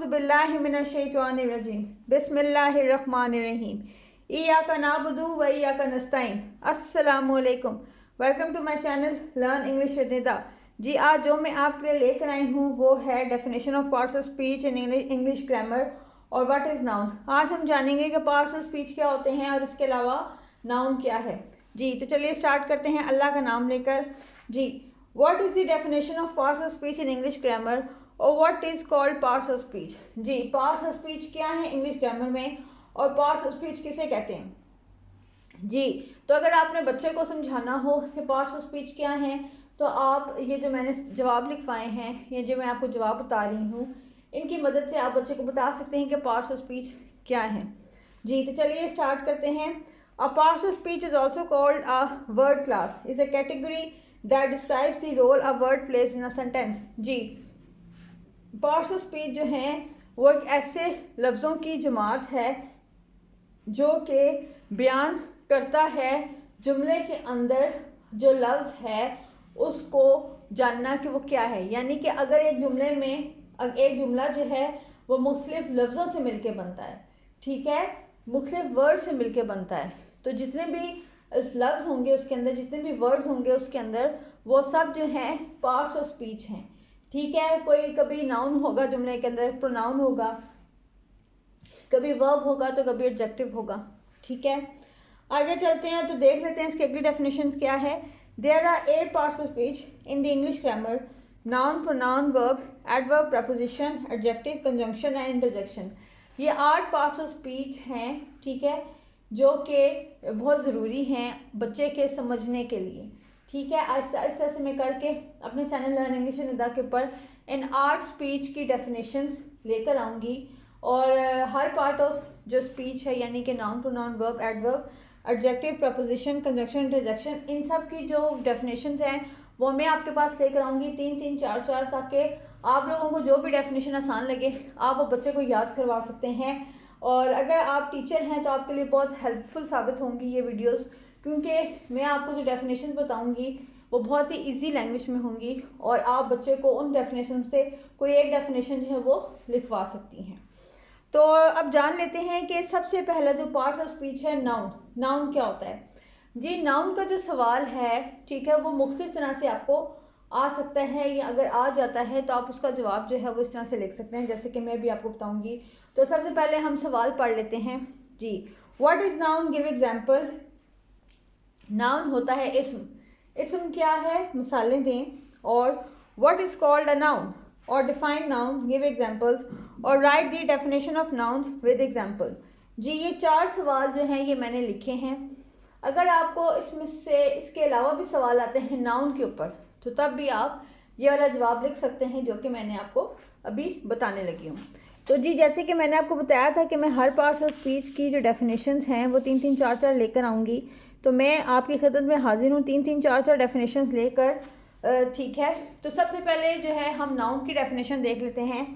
औज़ुबिल्लाहि मिनश्शैतानिर्रजीम बिस्मिल्लाहिर्रहमानिर्रहीम इय्याका नअबुदु व इय्याका नस्तईन। अस्सलामु अलैकुम, welcome to my channel learn English with Nida. जी, आज जो मैं आपके लिए लेकर आई हूँ वो है definition of parts of speech in English grammar और व्हाट इज़ नाउन। आज हम जानेंगे कि पार्ट्स ऑफ स्पीच क्या होते हैं और इसके अलावा नाउन क्या है। जी, तो चलिए स्टार्ट करते हैं अल्लाह का नाम लेकर। जी, what is the definition of parts of speech in English grammar और what is called parts of speech. जी, पार्ट्स ऑफ स्पीच क्या है इंग्लिश ग्रामर में और पार्ट्स ऑफ स्पीच किसे कहते हैं। जी, तो अगर आपने बच्चे को समझाना हो कि पार्ट्स ऑफ स्पीच क्या हैं तो आप ये जो मैंने जवाब लिखवाए हैं, ये जो मैं आपको जवाब बता रही हूँ, इनकी मदद से आप बच्चे को बता सकते हैं कि पार्ट्स ऑफ स्पीच क्या हैं। जी, तो चलिए स्टार्ट करते हैं। A parts of speech is also called a word class, is a category that describes the role a word plays in a sentence. जी, पार्ट्स ऑफ स्पीच जो हैं वो एक ऐसे लफ्ज़ों की जमात है जो कि बयान करता है जुमले के अंदर जो लफ्ज़ है उसको जानना कि वो क्या है। यानी कि अगर एक जुमले में एक जुमला जो है वो मुख्तलिफ लफ्ज़ों से मिलके बनता है, ठीक है, मुख्तलिफ वर्ड से मिलके बनता है, तो जितने भी लफ्ज़ होंगे उसके अंदर, जितने भी वर्ड्स होंगे उसके अंदर, वो सब जो हैं पार्ट्स ऑफ स्पीच हैं। ठीक है, कोई कभी नाउन होगा जुमले के अंदर, प्रोनाउन होगा, कभी वर्ब होगा तो कभी एडजेक्टिव होगा। ठीक है, आगे चलते हैं तो देख लेते हैं इसकी अगली डेफिनेशन क्या है। There are 8 parts of speech in the English grammar: noun, pronoun, verb, adverb, preposition, adjective, conjunction and interjection. ये 8 पार्ट्स ऑफ स्पीच हैं, ठीक है, जो कि बहुत ज़रूरी हैं बच्चे के समझने के लिए। ठीक है, आहिस्ता आहिस्ता से मैं करके अपने channel learn English with Nida के ऊपर इन 8 स्पीच की डेफिनेशंस लेकर आऊँगी और हर पार्ट ऑफ जो स्पीच है यानी कि noun, pronoun, verb, adverb, adjective, preposition, conjunction, interjection, इन सब की जो डेफिनेशंस हैं वो मैं आपके पास लेकर आऊँगी 3-3, 4-4, ताकि आप लोगों को जो भी डेफिनेशन आसान लगे आप वो बच्चे को याद करवा सकते हैं। और अगर आप टीचर हैं तो आपके लिए बहुत हेल्पफुल साबित होंगी ये वीडियोस, क्योंकि मैं आपको जो डेफिनेशन बताऊंगी वो बहुत ही इजी लैंग्वेज में होंगी और आप बच्चे को उन डेफिनेशन से कोई एक डेफिनेशन जो है वो लिखवा सकती हैं। तो अब जान लेते हैं कि सबसे पहला जो पार्ट ऑफ स्पीच है नाउन। नाउन क्या होता है। जी, नाउन का जो सवाल है, ठीक है, वो मुख्तलिफ तरह से आपको आ सकता है या अगर आ जाता है तो आप उसका जवाब जो है वो इस तरह से लिख सकते हैं जैसे कि मैं भी आपको बताऊंगी। तो सबसे पहले हम सवाल पढ़ लेते हैं। जी, what is noun, give example. Noun होता है इस्म। इस्म क्या है, मिसालें दें। और what is called a noun और डिफाइन नाउन, गिव एग्जाम्पल्स और write the definition of noun with example. जी, ये 4 सवाल जो हैं ये मैंने लिखे हैं। अगर आपको इसमें से इसके अलावा भी सवाल आते हैं नाउन के ऊपर तो तब भी आप ये वाला जवाब लिख सकते हैं जो कि मैंने आपको अभी बताने लगी हूँ। तो जी, जैसे कि मैंने आपको बताया था कि मैं हर पार्ट ऑफ स्पीच की जो डेफिनेशंस हैं वो 3-3, 4-4 लेकर आऊँगी। तो मैं आपकी खिदमत में हाजिर हूँ 3-3, 4-4 डेफिनेशंस लेकर। ठीक है, तो सबसे पहले जो है हम नाउन की डेफिनेशन देख लेते हैं।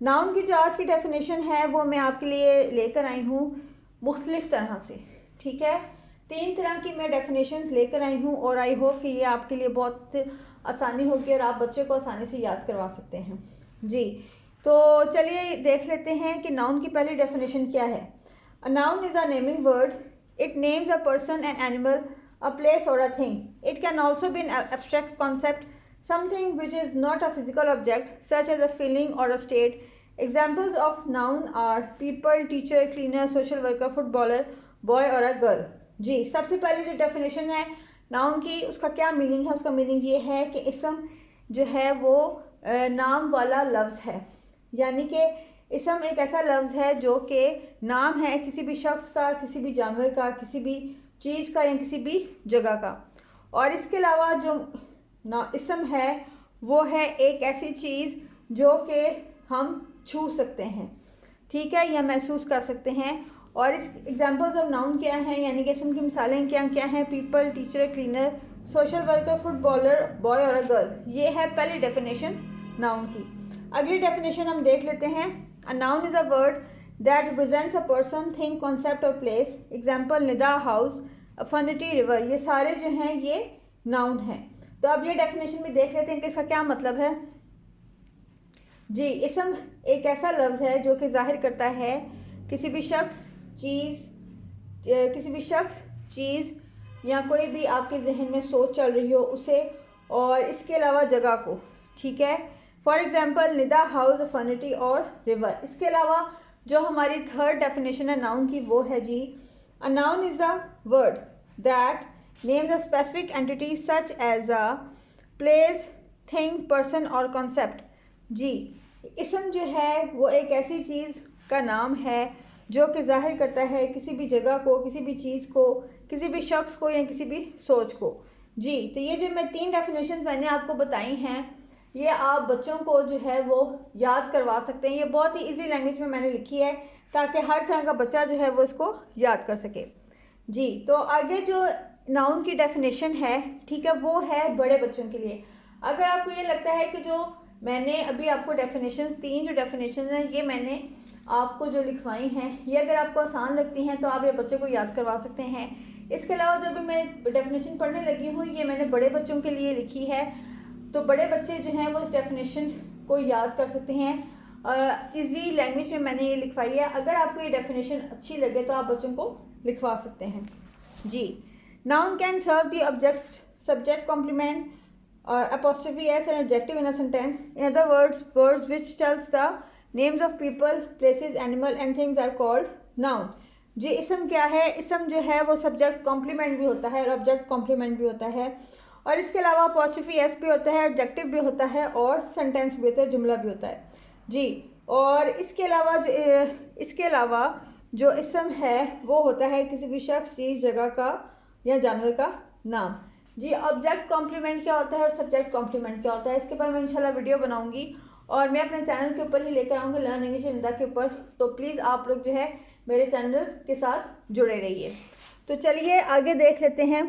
नाउन की जो आज की डेफिनेशन है वो मैं आपके लिए लेकर आई हूँ मुख्तलिफ तरह से। ठीक है, 3 तरह की मैं डेफिनेशंस लेकर आई हूँ और आई होप कि ये आपके लिए बहुत आसानी होगी और आप बच्चे को आसानी से याद करवा सकते हैं। जी, तो चलिए देख लेते हैं कि नाउन की पहली डेफिनेशन क्या है। A noun is a naming word, it names a person, an animal, a place और a thing. It can also be an abstract concept, something which is not a physical object such as a feeling or a state. Examples of noun are people, teacher, cleaner, social worker, footballer, boy और a girl. जी, सबसे पहले जो definition है noun की उसका क्या meaning है। उसका मीनिंग ये है कि इसम जो है वो नाम वाला लफ्ज़ है, यानी कि इसम एक ऐसा लफ्ज़ है जो कि नाम है किसी भी शख्स का, किसी भी जानवर का, किसी भी चीज़ का या किसी भी जगह का। और इसके अलावा जो इसम है वो है एक ऐसी चीज़ जो कि हम छू सकते हैं, ठीक है, या महसूस कर सकते हैं। और इस एग्जांपल्स ऑफ नाउन क्या हैं, यानी कि इसम की मिसालें क्या क्या हैं। People, teacher, cleaner, social worker, footballer, boy और अ गर्ल। ये है पहली डेफिनेशन नाउन की। अगली डेफिनेशन हम देख लेते हैं। A noun is a word that represents a person, thing, concept और place. Example Nida, house, affinity, river. ये सारे जो हैं ये नाउन हैं। तो अब ये डेफिनेशन भी देख लेते हैं कि इसका क्या मतलब है। जी, इसम एक ऐसा लफ्ज़ है जो कि ज़ाहिर करता है किसी भी शख्स, चीज़ या कोई भी आपके जहन में सोच चल रही हो उसे, और इसके अलावा जगह को। ठीक है, फॉर एग्ज़ाम्पल निदा, हाउस, फर्निटी और रिवर। इसके अलावा जो हमारी थर्ड डेफिनेशन है नाउन की वो है जी, a noun is a word that name the specific entity such as a place, thing, person और कॉन्सेप्ट। जी, इसम जो है वो एक ऐसी चीज़ का नाम है जो कि ज़ाहिर करता है किसी भी जगह को, किसी भी चीज़ को, किसी भी शख्स को या किसी भी सोच को। जी, तो ये जो मैं 3 डेफिनेशन मैंने आपको बताई हैं, ये आप बच्चों को जो है वो याद करवा सकते हैं। ये बहुत ही इजी लैंग्वेज में मैंने लिखी है ताकि हर तरह का बच्चा जो है वो इसको याद कर सके। जी, तो आगे जो नाउन की डेफिनेशन है, ठीक है, वो है बड़े बच्चों के लिए। अगर आपको ये लगता है कि जो मैंने अभी आपको डेफिनेशन 3 जो डेफिनेशन हैं ये मैंने आपको जो लिखवाई हैं ये अगर आपको आसान लगती हैं तो आप ये बच्चे को याद करवा सकते हैं। इसके अलावा जब भी मैं डेफिनेशन पढ़ने लगी हूँ ये मैंने बड़े बच्चों के लिए लिखी है, तो बड़े बच्चे जो हैं वो इस डेफिनेशन को याद कर सकते हैं। इजी लैंग्वेज में मैंने ये लिखवाई है। अगर आपको ये डेफिनेशन अच्छी लगे तो आप बच्चों को लिखवा सकते हैं। जी, noun can serve the object, subject, complement, apostrophe s an adjective in a sentence. In other words, words which tells the names of people, places, animal and things are called noun. जी, इसम क्या है? इसम जो है वो subject complement भी होता है और ऑब्जेक्ट कॉम्प्लीमेंट भी होता है, और इसके अलावा अपॉस्ट्रोफी एस भी होता है, एडजेक्टिव भी होता है और सेंटेंस भी होता है, जुमला भी होता है। जी, और इसके अलावा जो इसम है वो होता है किसी भी शख्स, चीज़, जगह का या जानवर का नाम। जी, ऑब्जेक्ट कॉम्प्लीमेंट क्या होता है और सब्जेक्ट कॉम्प्लीमेंट क्या होता है इसके बारे में इंशाल्लाह वीडियो बनाऊंगी और मैं अपने चैनल के ऊपर ही लेकर आऊँगी, लर्न इंग्लिश निदा के ऊपर। तो प्लीज़ आप लोग जो है मेरे चैनल के साथ जुड़े रहिए। तो चलिए आगे देख लेते हैं।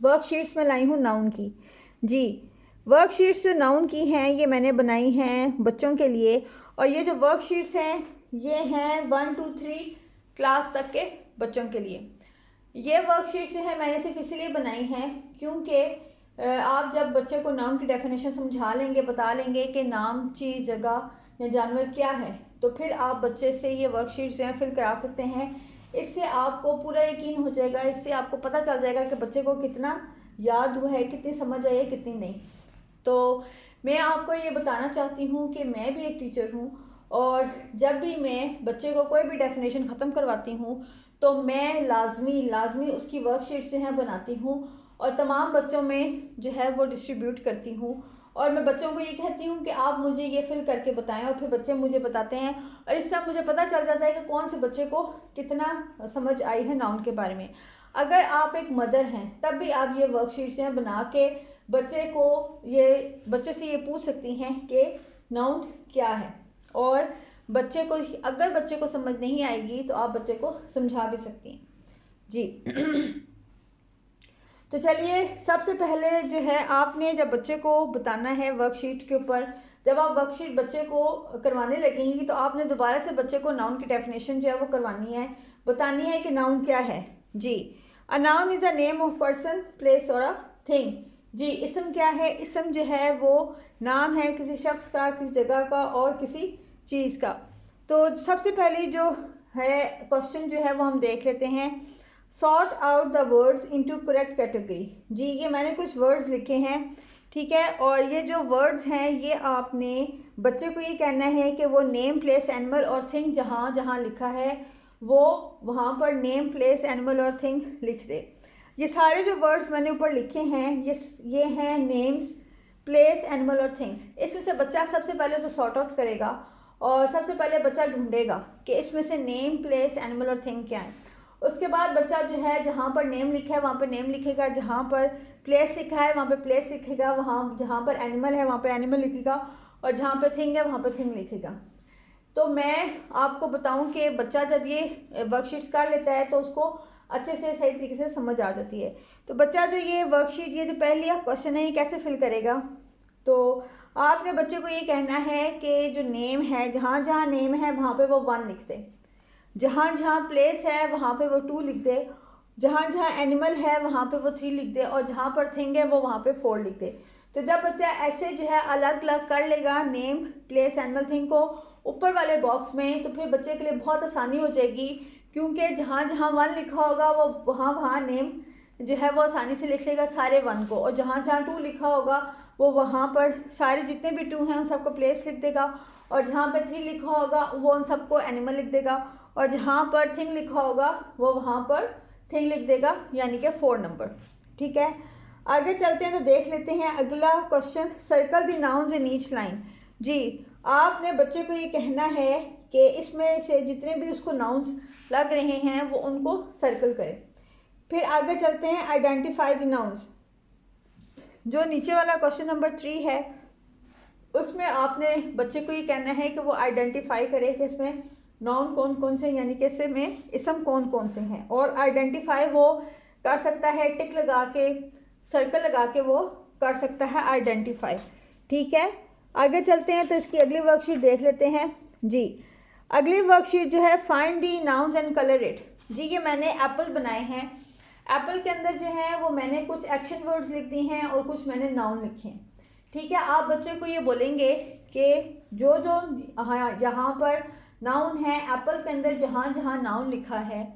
वर्कशीट्स में लाई हूँ नाउन की। जी, वर्कशीट्स जो नाउन की हैं ये मैंने बनाई हैं बच्चों के लिए, और ये जो वर्कशीट्स हैं ये हैं 1 2 3 क्लास तक के बच्चों के लिए। ये वर्कशीट जो है मैंने सिर्फ इसलिए बनाई हैं क्योंकि आप जब बच्चे को नाउन की डेफिनेशन समझा लेंगे, बता लेंगे कि नाम, चीज़, जगह या जानवर क्या है, तो फिर आप बच्चे से ये वर्कशीट जो है फिल करा सकते हैं। इससे आपको पूरा यकीन हो जाएगा, इससे आपको पता चल जाएगा कि बच्चे को कितना याद हुआ है, कितनी समझ आई है, कितनी नहीं। तो मैं आपको ये बताना चाहती हूँ कि मैं भी एक टीचर हूँ और जब भी मैं बच्चे को कोई भी डेफिनेशन ख़त्म करवाती हूँ तो मैं लाजमी उसकी वर्कशीट जो है बनाती हूँ और तमाम बच्चों में जो है वो डिस्ट्रीब्यूट करती हूँ, और मैं बच्चों को ये कहती हूँ कि आप मुझे ये फिल करके बताएं, और फिर बच्चे मुझे बताते हैं और इस तरह मुझे पता चल जाता है कि कौन से बच्चे को कितना समझ आई है नाउन के बारे में। अगर आप एक मदर हैं तब भी आप ये वर्कशीट्स हैं बना के बच्चे से ये पूछ सकती हैं कि नाउन क्या है, और अगर बच्चे को समझ नहीं आएगी तो आप बच्चे को समझा भी सकती हैं। जी तो चलिए, सबसे पहले जो है आपने जब बच्चे को बताना है वर्कशीट के ऊपर, जब आप वर्कशीट बच्चे को करवाने लगेंगी तो आपने दोबारा से बच्चे को नाउन की डेफिनेशन जो है वो करवानी है, बतानी है कि नाउन क्या है। जी, a noun is a name of person, place और अ थिंग। जी, इसम क्या है? इसम जो है वो नाम है किसी शख्स का, किसी जगह का और किसी चीज़ का। तो सबसे पहले जो है क्वेश्चन जो है वो हम देख लेते हैं, sort out the words into correct category. जी, ये मैंने कुछ वर्ड्स लिखे हैं, ठीक है, और ये जो वर्ड्स हैं ये आपने बच्चे को ये कहना है कि वो नेम, प्लेस, एनिमल और थिंग जहाँ जहाँ लिखा है वो वहाँ पर नेम, प्लेस, एनिमल और थिंग लिख दे। ये सारे जो वर्ड्स मैंने ऊपर लिखे हैं ये हैं नेम्स, प्लेस, एनिमल और थिंग्स। इसमें से बच्चा सबसे पहले तो सॉर्ट आउट करेगा और सबसे पहले बच्चा ढूंढेगा कि इसमें से नेम, प्लेस, एनिमल और थिंग क्या है। उसके बाद बच्चा जो है जहाँ पर नेम लिखा है वहाँ पर नेम लिखेगा, जहाँ पर प्लेस लिखा है वहाँ पर प्लेस लिखेगा, वहाँ जहाँ पर एनिमल है वहाँ पर एनिमल लिखेगा, और जहाँ पर थिंग है वहाँ पर थिंग लिखेगा। तो मैं आपको बताऊं कि बच्चा जब ये वर्कशीट्स कर लेता है तो उसको अच्छे से सही तरीके से समझ आ जाती है। तो बच्चा जो ये वर्कशीट, ये जो पहली क्वेश्चन है ये कैसे फिल करेगा, तो आपने बच्चे को ये कहना है कि जो नेम है, जहाँ जहाँ नेम है वहाँ पे वो 1 लिख दे, जहाँ जहाँ प्लेस है वहाँ पे वो 2 लिख दे, जहाँ जहाँ एनिमल है वहाँ पे वो 3 लिख दे, और जहाँ पर थिंग है वो वहाँ पे 4 लिख दे। तो जब बच्चा ऐसे जो है अलग अलग कर लेगा नेम, प्लेस, एनिमल, थिंग को ऊपर वाले बॉक्स में, तो फिर बच्चे के लिए बहुत आसानी हो जाएगी, क्योंकि जहाँ जहाँ 1 लिखा होगा वो वहाँ नेम जो है वो आसानी से लिख लेगा सारे 1 को, और जहाँ जहाँ 2 लिखा होगा वो वहाँ पर सारे जितने भी 2 हैं उन सबको प्लेस लिख देगा, और जहाँ पर 3 लिखा होगा वो उन सबको एनिमल लिख देगा, और जहाँ पर थिंग लिखा होगा वो वहाँ पर थिंग लिख देगा, यानी कि 4 नंबर। ठीक है, आगे चलते हैं तो देख लेते हैं अगला question, circle the nouns in each line. जी, आपने बच्चे को ये कहना है कि इसमें से जितने भी उसको नाउन्स लग रहे हैं वो उनको सर्कल करें। फिर आगे चलते हैं आइडेंटिफाई द नाउन्स। जो नीचे वाला क्वेश्चन नंबर 3 है उसमें आपने बच्चे को ये कहना है कि वो आइडेंटिफाई करे कि इसमें नाउन कौन कौन से, यानी कि इसमें इसम कौन कौन से हैं, और आइडेंटिफाई वो कर सकता है टिक लगा के, सर्कल लगा के वो कर सकता है आइडेंटिफाई। ठीक है, आगे चलते हैं तो इसकी अगली वर्कशीट देख लेते हैं। जी, अगली वर्कशीट जो है find the nouns and colour it. जी, ये मैंने एप्पल बनाए हैं। एप्पल के अंदर जो है वो मैंने कुछ एक्शन वर्ड्स लिख दी हैं और कुछ मैंने नाउन लिखे हैं। ठीक है, आप बच्चे को ये बोलेंगे कि जो जो यहाँ पर नाउन है एप्पल के अंदर, जहाँ जहाँ नाउन लिखा है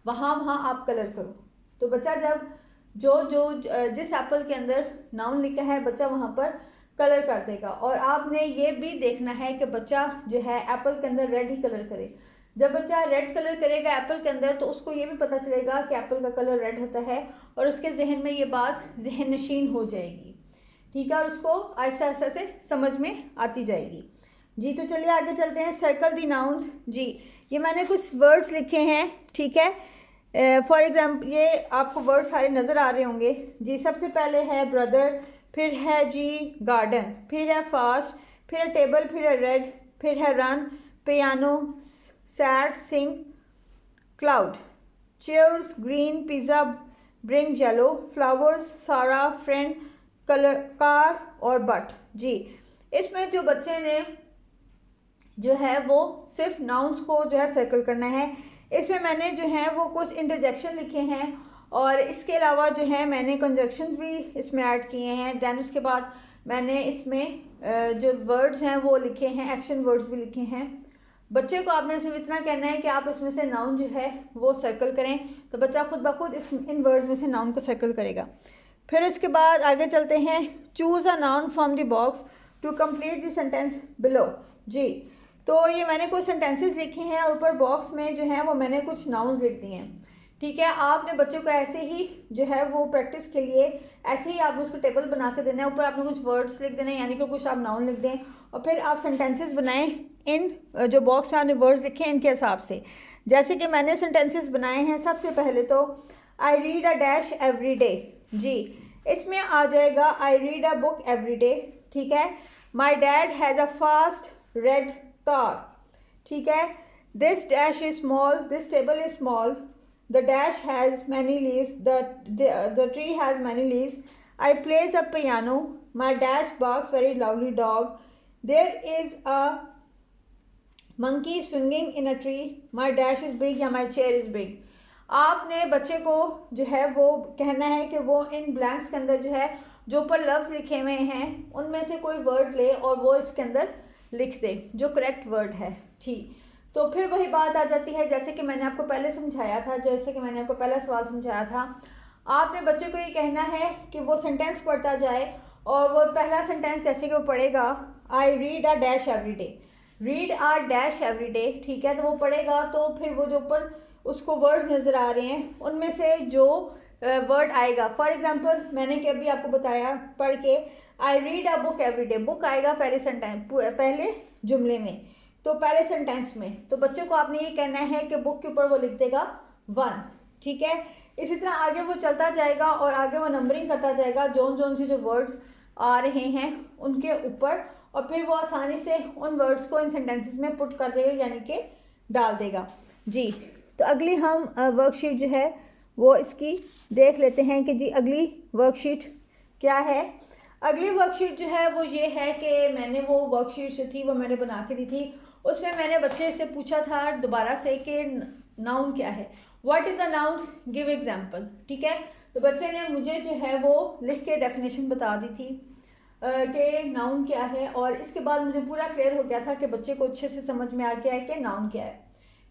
वहाँ वहाँ आप कलर करो। तो बच्चा जब जिस एप्पल के अंदर नाउन लिखा है बच्चा वहाँ पर कलर कर देगा। और आपने ये भी देखना है कि बच्चा जो है एप्पल के अंदर रेड ही कलर करे। जब बच्चा रेड कलर करेगा एप्पल के अंदर तो उसको ये भी पता चलेगा कि एप्पल का कलर रेड होता है, और उसके जहन में ये बात जहन नशीन हो जाएगी। ठीक है, और उसको आहिस्ता आहिस्ता से समझ में आती जाएगी। जी, तो चलिए आगे चलते हैं। सर्कल दी नाउन्स। जी, ये मैंने कुछ वर्ड्स लिखे हैं। ठीक है, फॉर एग्जाम्पल ये आपको वर्ड सारे नज़र आ रहे होंगे। जी, सबसे पहले है ब्रदर, फिर है जी गार्डन, फिर है फास्ट, फिर है टेबल, फिर है रेड, फिर है run, piano, sad, sing, cloud, chairs, green, pizza, bring, yellow, flowers, Sarah, friend, colour, car और बट। जी, इसमें जो बच्चे ने जो है वो सिर्फ नाउन्स को जो है सर्कल करना है। इसमें मैंने जो है वो कुछ इंटरजेक्शन लिखे हैं, और इसके अलावा जो है मैंने कंजक्शंस भी इसमें ऐड किए हैं। दैन उसके बाद मैंने इसमें जो वर्ड्स हैं वो लिखे हैं, एक्शन वर्ड्स भी लिखे हैं। बच्चे को आपने सिर्फ इतना कहना है कि आप इसमें से नाउन जो है वो सर्कल करें, तो बच्चा खुद ब खुद इन वर्ड्स में से नाउन को सर्कल करेगा। फिर उसके बाद आगे चलते हैं, choose a noun from the box to complete the sentence below. जी, तो ये मैंने कुछ सेंटेंसेस लिखे हैं, ऊपर बॉक्स में जो है वो मैंने कुछ नाउन्स लिख दिए हैं। ठीक है, आपने बच्चों को ऐसे ही जो है वो प्रैक्टिस के लिए ऐसे ही आपने उसको टेबल बना के देना है, ऊपर आपने कुछ वर्ड्स लिख देना है, यानी कि कुछ आप नाउन लिख दें, और फिर आप सेंटेंसेस बनाएं इन जो बॉक्स में आपने वर्ड्स लिखे हैं इनके हिसाब से। जैसे कि मैंने सेंटेंसेस बनाए हैं, सबसे पहले तो I read a dash every day. जी, इसमें आ जाएगा I read a book every day. ठीक है, my dad has a fast red car. ठीक है, this dash is small, this table is small, the dash has many leaves, the tree has many leaves, I plays a piano, my dash barks very loudly dog, there is a monkey swinging in a tree, my dash is big या my chair is big. आपने बच्चे को जो है वो कहना है कि वो इन ब्लैंक्स के अंदर जो है जो ऊपर लफ्ज़ लिखे हुए हैं उनमें से कोई वर्ड ले और वो इसके अंदर लिख दे जो करेक्ट वर्ड है। ठीक, तो फिर वही बात आ जाती है जैसे कि मैंने आपको पहले समझाया था, जैसे कि मैंने आपको पहला सवाल समझाया था। आपने बच्चे को ये कहना है कि वो सेंटेंस पढ़ता जाए, और वो पहला सेंटेंस जैसे कि वो पढ़ेगा आई read a dash every day, read a dash every day. ठीक है, तो वो पढ़ेगा तो फिर वो जो ऊपर उसको वर्ड्स नज़र आ रहे हैं उनमें से जो वर्ड आएगा, फॉर एग्जांपल मैंने कि अभी आपको बताया पढ़ के आई read a book every day, book आएगा पहले सेंटेंस, पहले जुमले में, तो पहले सेंटेंस में, तो बच्चों को आपने ये कहना है कि बुक के ऊपर वो लिख देगा 1। ठीक है, इसी तरह आगे वो चलता जाएगा और आगे वो नंबरिंग करता जाएगा जोन जोन से जो वर्ड्स आ रहे हैं उनके ऊपर, और फिर वो आसानी से उन वर्ड्स को इन सेंटेंसेस में पुट कर देगा, यानी कि डाल देगा। जी, तो अगली हम वर्कशीट जो है वो इसकी देख लेते हैं कि जी अगली वर्कशीट क्या है। अगली वर्कशीट जो है वो ये है कि मैंने वो वर्कशीट जो थी वो मैंने बना के दी थी, उसमें मैंने बच्चे से पूछा था दोबारा से कि नाउन क्या है, what is a noun, give example. ठीक है, तो बच्चे ने मुझे जो है वो लिख के डेफिनेशन बता दी थी। कि नाउन क्या है, और इसके बाद मुझे पूरा क्लियर हो गया था कि बच्चे को अच्छे से समझ में आ गया है कि नाउन क्या है।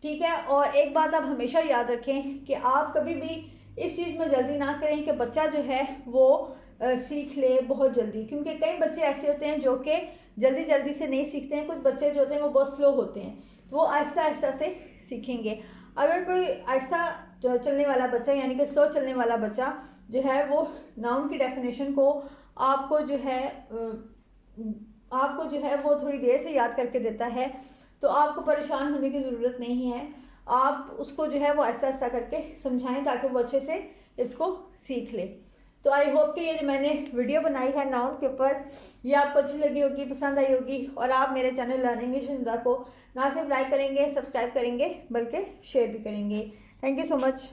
ठीक है, और एक बात आप हमेशा याद रखें कि आप कभी भी इस चीज़ में जल्दी ना करें कि बच्चा जो है वो सीख ले बहुत जल्दी, क्योंकि कई बच्चे ऐसे होते हैं जो कि जल्दी जल्दी से नहीं सीखते हैं। कुछ बच्चे जो होते हैं वो बहुत स्लो होते हैं, तो वो आहिस्ता आहिस्ता से सीखेंगे। अगर कोई आहिस्ता चलने वाला बच्चा यानी कि स्लो चलने वाला बच्चा जो है वो नाउन की डेफिनेशन को आपको जो है वो थोड़ी देर से याद करके देता है, तो आपको परेशान होने की ज़रूरत नहीं है। आप उसको जो है वो आहिस्ता आहिस्ता करके समझाएं ताकि वो अच्छे से इसको सीख ले। तो आई होप कि ये जो मैंने वीडियो बनाई है नाउन के ऊपर, ये आपको अच्छी लगी होगी, पसंद आई होगी, और आप मेरे चैनल लर्निंग इंग्लिश को ना सिर्फ लाइक करेंगे, सब्सक्राइब करेंगे, बल्कि शेयर भी करेंगे। Thank you so much.